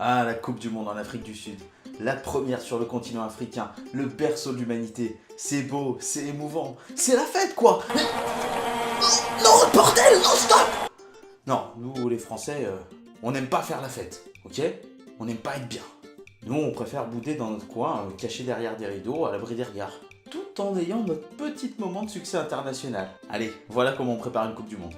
Ah, la Coupe du Monde en Afrique du Sud. La première sur le continent africain, le berceau de l'humanité. C'est beau, c'est émouvant, c'est la fête quoi. Non, bordel, non, stop. Non, nous les Français, on n'aime pas faire la fête, ok? On n'aime pas être bien. Nous, on préfère bouder dans notre coin, caché derrière des rideaux, à l'abri des regards. Tout en ayant notre petit moment de succès international. Allez, voilà comment on prépare une Coupe du Monde.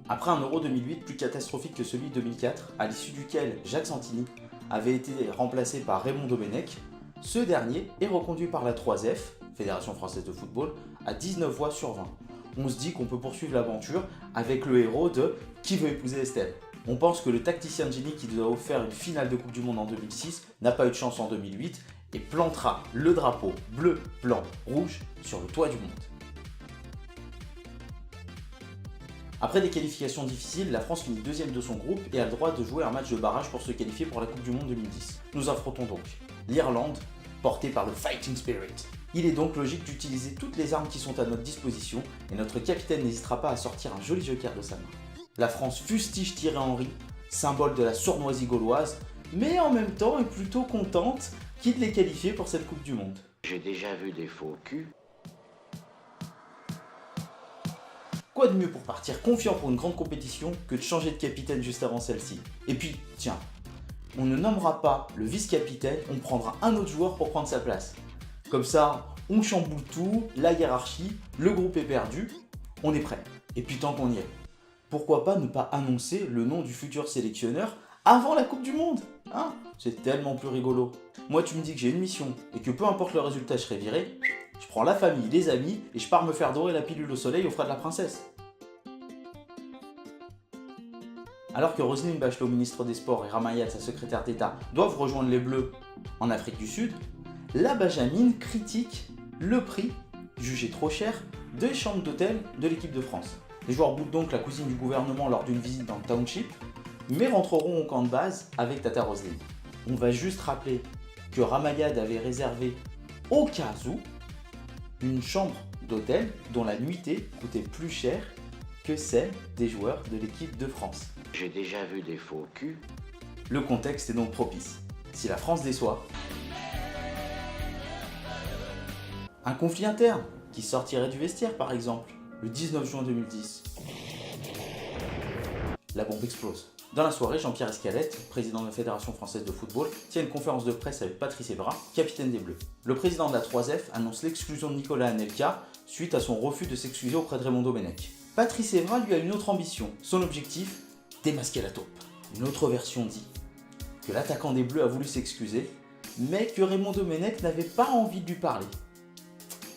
Après un Euro 2008 plus catastrophique que celui de 2004, à l'issue duquel Jacques Santini avait été remplacé par Raymond Domenech, ce dernier est reconduit par la 3F, Fédération Française de Football, à 19 voix sur 20. On se dit qu'on peut poursuivre l'aventure avec le héros de Qui veut épouser Estelle. On pense que le tacticien de génie qui nous a offert une finale de Coupe du Monde en 2006 n'a pas eu de chance en 2008 et plantera le drapeau bleu, blanc, rouge sur le toit du monde. Après des qualifications difficiles, la France finit deuxième de son groupe et a le droit de jouer un match de barrage pour se qualifier pour la Coupe du Monde 2010. Nous affrontons donc l'Irlande, portée par le Fighting Spirit. Il est donc logique d'utiliser toutes les armes qui sont à notre disposition et notre capitaine n'hésitera pas à sortir un joli joker de sa main. La France fustige Thierry Henry, symbole de la sournoisie gauloise, mais en même temps est plutôt contente qu'il l'ait qualifié pour cette Coupe du Monde. J'ai déjà vu des faux culs. Quoi de mieux pour partir confiant pour une grande compétition que de changer de capitaine juste avant celle-ci? Et puis, tiens, on ne nommera pas le vice-capitaine, on prendra un autre joueur pour prendre sa place. Comme ça, on chamboule tout, la hiérarchie, le groupe est perdu, on est prêt. Et puis tant qu'on y est, pourquoi pas ne pas annoncer le nom du futur sélectionneur avant la Coupe du Monde, hein? C'est tellement plus rigolo. Moi tu me dis que j'ai une mission et que peu importe le résultat je serai viré, je prends la famille, les amis et je pars me faire dorer la pilule au soleil aux frais de la princesse. Alors que Roselyne Bachelot, ministre des Sports, et Ramayad, sa secrétaire d'État, doivent rejoindre les Bleus en Afrique du Sud, la Benjamine critique le prix, jugé trop cher, des chambres d'hôtel de l'équipe de France. Les joueurs boudent donc la cousine du gouvernement lors d'une visite dans le township, mais rentreront au camp de base avec Tata Roselyne. On va juste rappeler que Ramayad avait réservé au cas où une chambre d'hôtel dont la nuitée coûtait plus cher que celle des joueurs de l'équipe de France. J'ai déjà vu des faux culs. Le contexte est donc propice. Si la France déçoit, un conflit interne qui sortirait du vestiaire par exemple, le 19 juin 2010. La bombe explose. Dans la soirée, Jean-Pierre Escalette, président de la Fédération Française de Football, tient une conférence de presse avec Patrice Evra, capitaine des Bleus. Le président de la 3F annonce l'exclusion de Nicolas Anelka suite à son refus de s'excuser auprès de Raymond Domenech. Patrice Evra lui a une autre ambition. Son objectif, démasquer la taupe. Une autre version dit que l'attaquant des Bleus a voulu s'excuser, mais que Raymond Domenech n'avait pas envie de lui parler.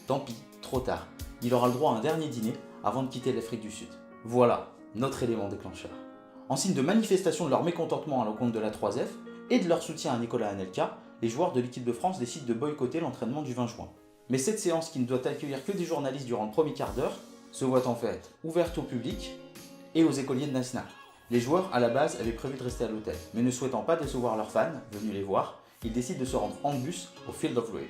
Tant pis, trop tard. Il aura le droit à un dernier dîner avant de quitter l'Afrique du Sud. Voilà notre élément déclencheur. En signe de manifestation de leur mécontentement à l'encontre de la 3F et de leur soutien à Nicolas Anelka, les joueurs de l'équipe de France décident de boycotter l'entraînement du 20 juin. Mais cette séance qui ne doit accueillir que des journalistes durant le premier quart d'heure se voit en fait ouverte au public et aux écoliers de Nasnar. Les joueurs à la base avaient prévu de rester à l'hôtel, mais ne souhaitant pas décevoir leurs fans venus les voir, ils décident de se rendre en bus au Field of Dreams.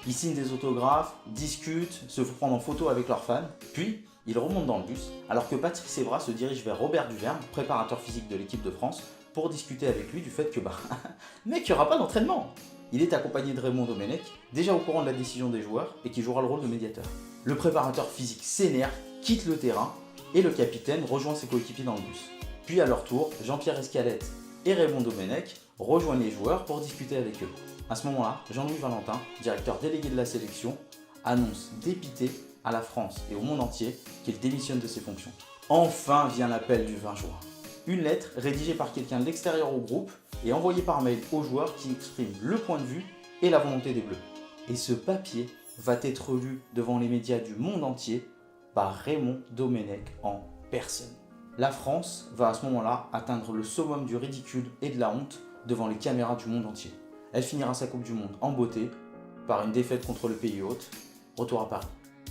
Ils signent des autographes, discutent, se font prendre en photo avec leurs fans, puis ils remontent dans le bus, alors que Patrice Evra se dirige vers Robert Duverne, préparateur physique de l'équipe de France, pour discuter avec lui du fait que mec, il n'y aura pas d'entraînement. Il est accompagné de Raymond Domenech, déjà au courant de la décision des joueurs et qui jouera le rôle de médiateur. Le préparateur physique s'énerve, quitte le terrain et le capitaine rejoint ses coéquipiers dans le bus. Puis à leur tour, Jean-Pierre Escalette et Raymond Domenech rejoignent les joueurs pour discuter avec eux. À ce moment-là, Jean-Louis Valentin, directeur délégué de la sélection, annonce dépité à la France et au monde entier qu'il démissionne de ses fonctions. Enfin vient l'appel du 20 juin. Une lettre rédigée par quelqu'un de l'extérieur au groupe et envoyée par mail aux joueurs qui exprime le point de vue et la volonté des Bleus. Et ce papier va être lu devant les médias du monde entier par Raymond Domenech en personne. La France va à ce moment-là atteindre le summum du ridicule et de la honte devant les caméras du monde entier. Elle finira sa Coupe du Monde en beauté par une défaite contre le pays hôte. Retour à Paris.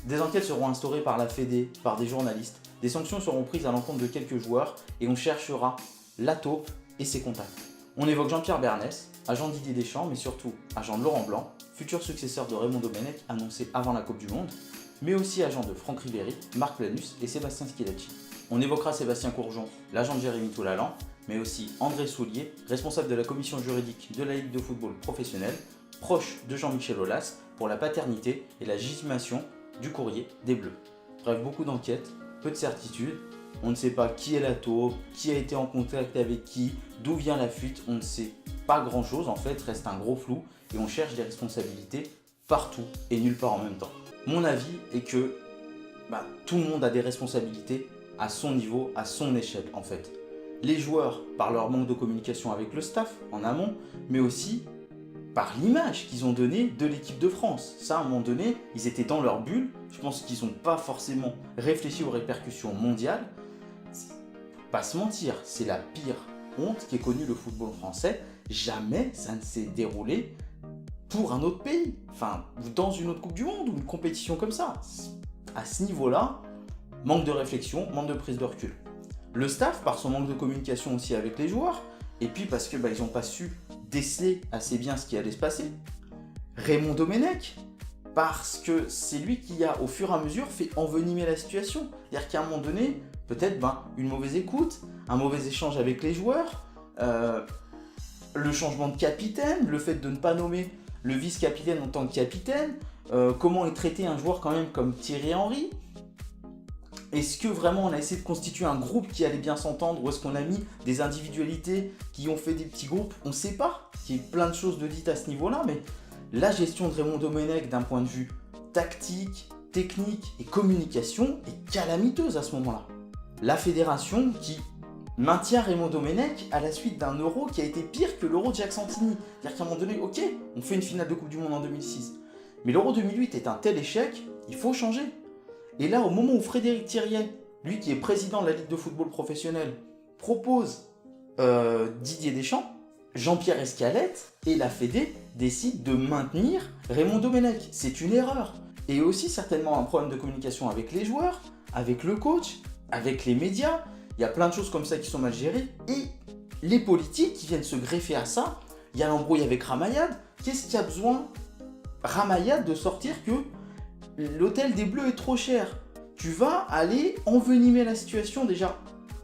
Des enquêtes seront instaurées par la Fédé, par des journalistes, des sanctions seront prises à l'encontre de quelques joueurs et on cherchera la taupe et ses contacts. On évoque Jean-Pierre Bernès, agent de Didier Deschamps, mais surtout agent de Laurent Blanc, futur successeur de Raymond Domenech annoncé avant la Coupe du Monde, mais aussi agent de Franck Ribéry, Marc Planus et Sébastien Schillaci. On évoquera Sébastien Courgeon, l'agent de Jérémy Toulalan, mais aussi André Soulier, responsable de la commission juridique de la Ligue de football professionnel, proche de Jean-Michel Aulas pour la paternité et la légitimation du courrier des Bleus. Bref, beaucoup d'enquêtes, peu de certitudes. On ne sait pas qui est la taupe, qui a été en contact avec qui, d'où vient la fuite, on ne sait pas grand chose en fait, reste un gros flou et on cherche des responsabilités partout et nulle part en même temps. Mon avis est que tout le monde a des responsabilités à son niveau, à son échelle en fait. Les joueurs par leur manque de communication avec le staff en amont, mais aussi par l'image qu'ils ont donnée de l'équipe de France. Ça, à un moment donné, ils étaient dans leur bulle. Je pense qu'ils n'ont pas forcément réfléchi aux répercussions mondiales. Pas se mentir, c'est la pire honte qu'ait connue le football français. Jamais ça ne s'est déroulé pour un autre pays. Enfin, dans une autre Coupe du Monde ou une compétition comme ça. À ce niveau-là, manque de réflexion, manque de prise de recul. Le staff, par son manque de communication aussi avec les joueurs, et puis parce que ils n'ont pas su déceler assez bien ce qui allait se passer. Raymond Domenech, parce que c'est lui qui a, au fur et à mesure, fait envenimer la situation. C'est-à-dire qu'à un moment donné, peut-être une mauvaise écoute, un mauvais échange avec les joueurs, le changement de capitaine, le fait de ne pas nommer le vice-capitaine en tant que capitaine, comment est traité un joueur quand même comme Thierry Henry. Est-ce que vraiment on a essayé de constituer un groupe qui allait bien s'entendre ou est-ce qu'on a mis des individualités qui ont fait des petits groupes? On ne sait pas. Il y a plein de choses de dites à ce niveau-là, mais la gestion de Raymond Domenech d'un point de vue tactique, technique et communication est calamiteuse à ce moment-là. La fédération qui maintient Raymond Domenech à la suite d'un Euro qui a été pire que l'Euro de Jacques Santini. C'est-à-dire qu'à un moment donné, ok, on fait une finale de Coupe du Monde en 2006, mais l'Euro 2008 est un tel échec, il faut changer. Et là, au moment où Frédéric Thiriet, lui qui est président de la Ligue de football professionnel, propose Didier Deschamps, Jean-Pierre Escalette et la Fédé décident de maintenir Raymond Domenech. C'est une erreur. Et aussi certainement un problème de communication avec les joueurs, avec le coach, avec les médias. Il y a plein de choses comme ça qui sont mal gérées. Et les politiques qui viennent se greffer à ça. Il y a l'embrouille avec Ramayad. Qu'est-ce qu'il y a besoin, Ramayad, de sortir que l'hôtel des Bleus est trop cher? Tu vas aller envenimer la situation déjà.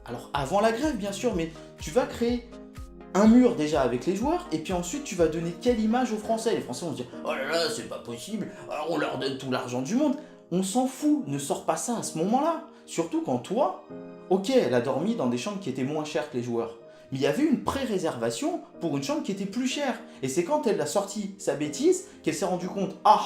Alors avant la grève bien sûr, mais tu vas créer un mur déjà avec les joueurs et puis ensuite tu vas donner quelle image aux Français? Les Français vont se dire oh là là c'est pas possible, alors on leur donne tout l'argent du monde. On s'en fout, ne sors pas ça à ce moment-là. Surtout quand toi, ok elle a dormi dans des chambres qui étaient moins chères que les joueurs. Mais il y avait une pré-réservation pour une chambre qui était plus chère. Et c'est quand elle a sorti sa bêtise qu'elle s'est rendue compte ah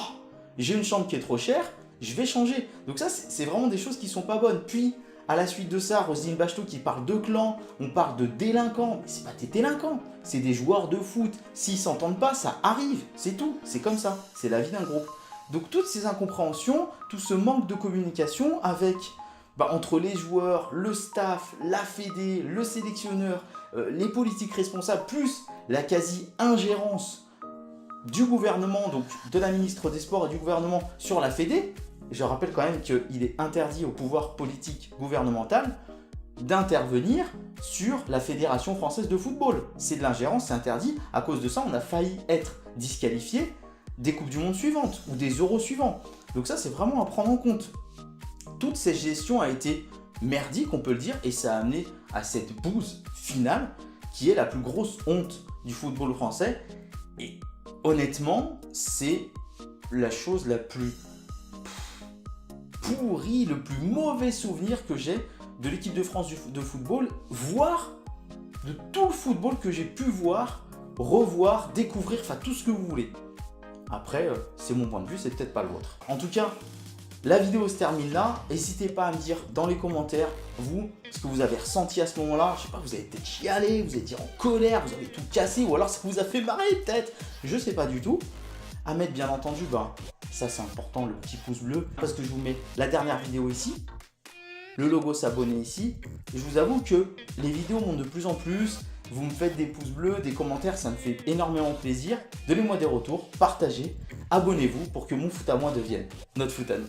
j'ai une chambre qui est trop chère, je vais changer. Donc ça, c'est vraiment des choses qui sont pas bonnes. Puis, à la suite de ça, Roselyne Bachelot qui parle de clan, on parle de délinquants. Mais c'est pas des délinquants, c'est des joueurs de foot. S'ils s'entendent pas, ça arrive, c'est tout. C'est comme ça, c'est la vie d'un groupe. Donc toutes ces incompréhensions, tout ce manque de communication avec, entre les joueurs, le staff, la fédé, le sélectionneur, les politiques responsables, plus la quasi-ingérence du gouvernement, donc de la ministre des Sports et du gouvernement sur la Fédé. Je rappelle quand même qu'il est interdit au pouvoir politique gouvernemental d'intervenir sur la Fédération française de football. C'est de l'ingérence, c'est interdit. À cause de ça, on a failli être disqualifié des Coupes du Monde suivantes ou des Euros suivants. Donc ça, c'est vraiment à prendre en compte. Toute cette gestion a été merdique, on peut le dire, et ça a amené à cette bouse finale qui est la plus grosse honte du football français. Et honnêtement, c'est la chose la plus pourrie, le plus mauvais souvenir que j'ai de l'équipe de France de football, voire de tout le football que j'ai pu voir, revoir, découvrir, enfin tout ce que vous voulez. Après, c'est mon point de vue, c'est peut-être pas le vôtre. En tout cas, la vidéo se termine là. N'hésitez pas à me dire dans les commentaires, vous, ce que vous avez ressenti à ce moment-là. Je sais pas, vous avez peut-être chialé, vous êtes en colère, vous avez tout cassé, ou alors ça vous a fait marrer peut-être. Je sais pas du tout. À mettre bien entendu, ça c'est important, le petit pouce bleu, parce que je vous mets la dernière vidéo ici, le logo s'abonner ici. Et je vous avoue que les vidéos montent de plus en plus. Vous me faites des pouces bleus, des commentaires, ça me fait énormément plaisir. Donnez-moi des retours, partagez, abonnez-vous pour que mon foot à moi devienne notre foot à nous.